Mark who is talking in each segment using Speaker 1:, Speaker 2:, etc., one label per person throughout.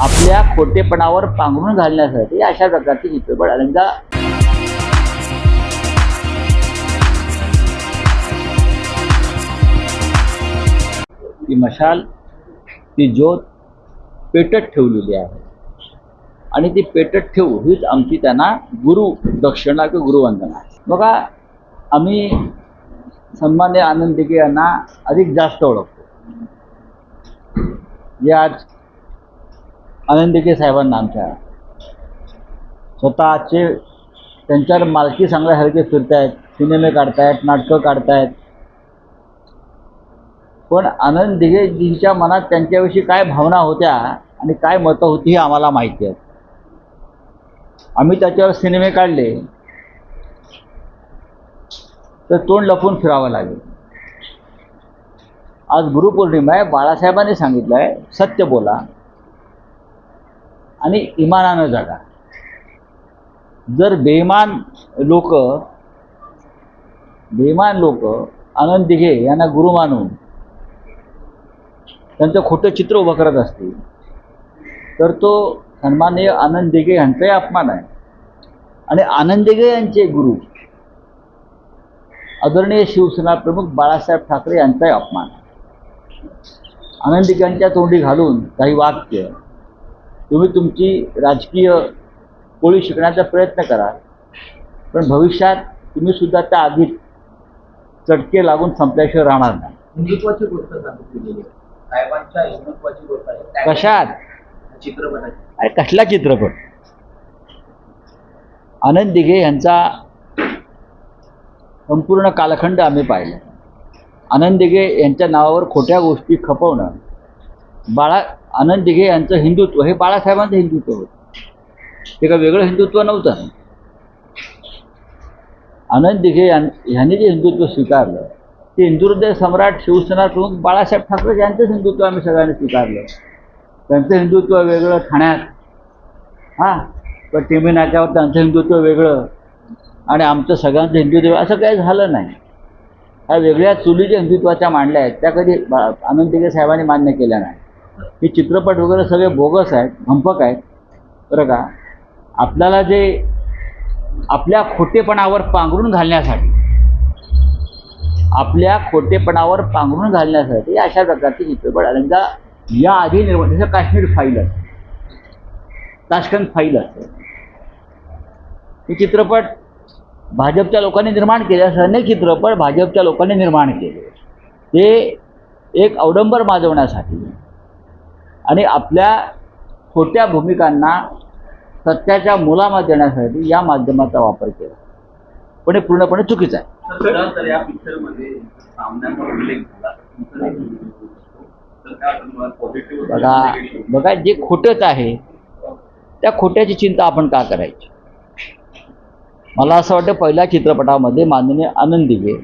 Speaker 1: आपल्या खोटेपणावर पांघरून घालण्यासाठी अशा प्रकारची चित्रपट अनेकदा ती मशाल, ती ज्योत पेटत ठेवलेली आहे आणि ती पेटत ठेवू हीच आमची त्यांना गुरु दक्षिणा किंवा गुरुवंदना आहे. बघा, आम्ही सन्मान्य आनंद दिघे यांना अधिक जास्त ओळखतो. जे आज आनंद दिघे साहेबांना आमच्या स्वतःचे त्यांच्यावर मालकी सांगण्यासारखे फिरतायत, सिनेमे काढतायत, नाटकं काढतायत. पण आनंद दिघेजींच्या मनात त्यांच्याविषयी काय भावना होत्या आणि काय मतं होती हे आम्हाला माहिती आहे. आम्ही त्याच्यावर सिनेमे काढले तर तोंड लपून फिरावं लागेल. आज गुरुपौर्णिमा आहे. बाळासाहेबांनी सांगितलं आहे, सत्य बोला आणि इमानानं जगा. जर बेईमान लोक आनंद दिघे यांना गुरु मानून त्यांचं खोटं चित्र उभं करत असतील तर तो सन्माननीय आनंद दिघे यांचाही अपमान आहे. आणि आनंद दिघे यांचे गुरु आदरणीय शिवसेना प्रमुख बाळासाहेब ठाकरे यांचाही अपमान आहे. आनंद दिघे यांच्या तोंडी घालून काही वाक्य तुम्ही तुमची राजकीय पोळी शिकण्याचा प्रयत्न करा, पण भविष्यात तुम्ही सुद्धा त्या आगीत चटके लागून संपल्याशिवाय राहणार नाही.
Speaker 2: हिंदुत्वाची गोष्ट सांगितलेली साहेबांच्या हिंदुत्वाची गोष्ट आहे.
Speaker 1: कशात?
Speaker 2: चित्रपटाची.
Speaker 1: अरे कसला चित्रपट? आनंद दिघे यांचा संपूर्ण कालखंड आम्ही पाहिला. आनंद दिघे यांच्या नावावर खोट्या गोष्टी खपवणं, आनंद दिघे यांचं हिंदुत्व हे बाळासाहेबांचं हिंदुत्व होतं. ते का वेगळं हिंदुत्व नव्हतं. आनंद दिघे यांनी जे हिंदुत्व स्वीकारलं ते हिंदुहृदय सम्राट शिवसेना प्रमुख बाळासाहेब ठाकरे यांचंच हिंदुत्व आम्ही सगळ्यांनी स्वीकारलं. त्यांचं हिंदुत्व वेगळं ठाण्यात, पण टिंबी नाक्यावर त्यांचं हिंदुत्व वेगळं आणि आमचं सगळ्यांचं हिंदुत्व असं काही झालं नाही. ह्या वेगळ्या चुली ज्या हिंदुत्वाच्या मांडल्या आहेत त्या कधी आनंद दिघे साहेबांनी मान्य केल्या नाही. हे चित्रपट वगैरे सगळे बोगस आहेत, भंपक आहेत. बरं का, आपल्याला जे आपल्या खोटेपणावर पांघरून घालण्यासाठी अशा प्रकारचे चित्रपट अनेकदा याआधी निर्माण, जसं काश्मीर फाईल असते, ताशकंद फाईल असते. हे चित्रपट भाजपच्या लोकांनी निर्माण केले. असे अनेक चित्रपट भाजपच्या लोकांनी निर्माण केले. ते एक अवडंबर माजवण्यासाठी आणि आपल्या खोट्या भूमिकांना सत्याच्या मुलामा देण्यासाठी या माध्यमाचा वापर केला. पण हे पूर्णपणे चुकीचं आहे.
Speaker 2: तर या पिक्चरमध्ये सामन्यांवर उल्लेख झाला.
Speaker 1: बघा, जे खोटंच आहे त्या खोट्याची चिंता आपण का करायची? मला असं वाटतं पहिल्या चित्रपटामध्ये माननीय आनंद दिघे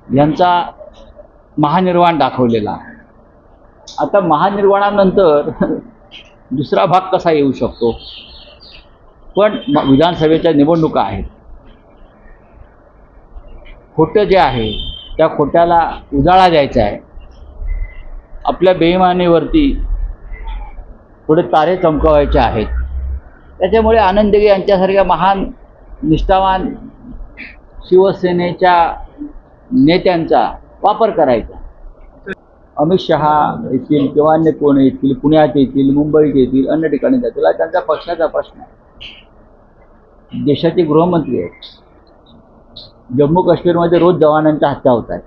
Speaker 1: यांचा महानिर्वाण दाखवलेला आहे. आता महानिर्वाणानंतर दुसरा भाग कसा येऊ शकतो? पण विधानसभेच्या निवडणुका आहेत. खोटं जे आहे त्या खोट्याला उजाळा द्यायचा आहे. आपल्या बेईमानीवरती थोडे तारे चमकवायचे आहेत. त्याच्यामुळे आनंद दिघे यांच्यासारख्या महान निष्ठावान शिवसेनेच्या नेत्यांचा वापर करायचा. अमित शहा येथील किंवा अन्य कोण येथील, पुण्यात येथील, मुंबईत येथील, अन्य ठिकाणी जातील, त्यांचा पक्षाचा प्रश्न आहे. देशाचे गृहमंत्री आहेत. जम्मू काश्मीरमध्ये रोज जवानांच्या हत्या होत आहेत,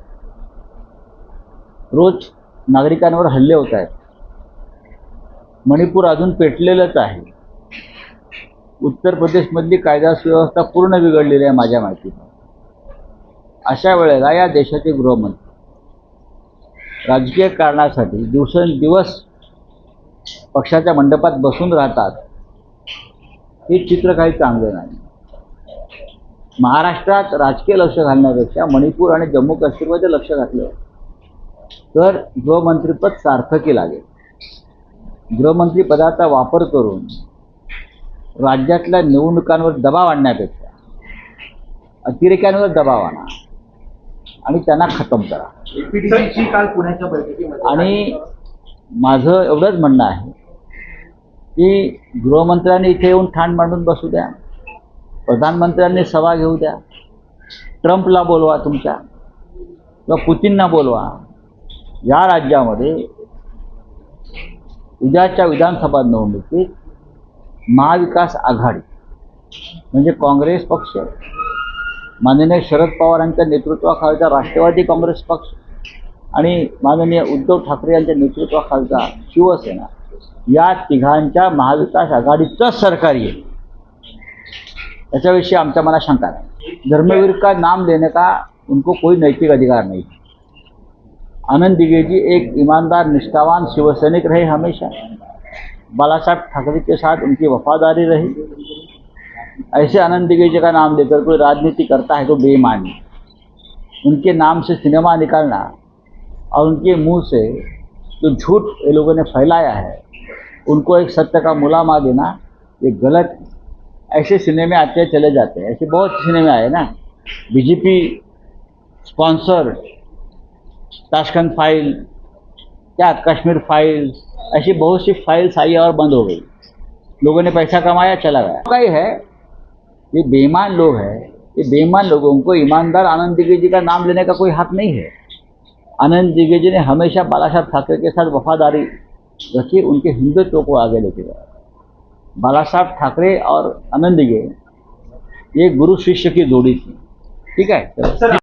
Speaker 1: रोज नागरिकांवर हल्ले होत आहेत. मणिपूर अजून पेटलेलंच आहे. उत्तर प्रदेशमधली कायदा सुव्यवस्था पूर्ण बिघडलेली आहे माझ्या माहितीनं. अशा वेळेला या देशाचे गृहमंत्री राजकीय कारणासाठी दिवसेंदिवस पक्षाच्या मंडपात बसून राहतात. हे चित्र काही चांगलं नाही. महाराष्ट्रात राजकीय लक्ष घालण्यापेक्षा मणिपूर आणि जम्मू काश्मीरमध्ये लक्ष घातलं तर गृहमंत्रीपद सार्थकी लागेल. गृहमंत्री पदाचा वापर करून राज्यातल्या निवडणुकांवर दबाव आणण्यापेक्षा अतिरेक्यांवर दबाव आणा आणि त्यांना खतम करा.
Speaker 2: एपीडीसीची काल पुण्याच्या बैठकीमध्ये
Speaker 1: आणि माझं एवढंच म्हणणं आहे की गृहमंत्र्यांनी इथे येऊन ठाण मांडून बसू द्या, प्रधानमंत्र्यांनी सभा घेऊ द्या, ट्रम्पला बोलवा तुमच्या किंवा पुतीनना बोलवा. या राज्यामध्ये उद्याच्या विधानसभा निवडणुकीत महाविकास आघाडी म्हणजे काँग्रेस पक्ष, माननीय शरद पवारांच्या नेतृत्वाखालचा राष्ट्रवादी काँग्रेस पक्ष आणि माननीय उद्धव ठाकरे यांच्या नेतृत्वाखालचा शिवसेना, या तिघांच्या महाविकास आघाडीचं सरकार येईल. याच्याविषयी आमच्या मनात शंका नाही. धर्मवीर का नाम लेने का उनको कोई नैतिक अधिकार नहीं. आनंद दिगे जी एक ईमानदार निष्ठावान शिवसैनिक रहे, हमेशा बाला साहब ठाकरे के साथ उनकी वफादारी रही. ऐसे आनंद दिगे जी का नाम लेकर कोई राजनीति करता है तो बेईमान है. उनके नाम से सिनेमा निकालना और उनके मुंह से जो झूठ ये लोगों ने फैलाया है उनको एक सत्य का मुलामा देना ये गलत है. ऐसे सिनेमे आते चले जाते हैं, ऐसे बहुत सिनेमे आए ना, बीजेपी स्पॉन्सर ताशकंद फाइल, क्या कश्मीर फाइल, ऐसी बहुत सी फाइल्स आई और बंद हो गई. लोगों ने पैसा कमाया चला गया. कई है ये बेईमान लोग हैं, ये बेईमान लोगों को ईमानदार आनंद दिगे जी का नाम लेने का कोई हक नहीं है. आनंद दिगे जी ने हमेशा बाला साहब ठाकरे के साथ वफादारी रखी, उनके हिंदुत्व को आगे लेके गया. बाला साहब ठाकरे और आनंद दिगे ये गुरु शिष्य की जोड़ी थी. ठीक है.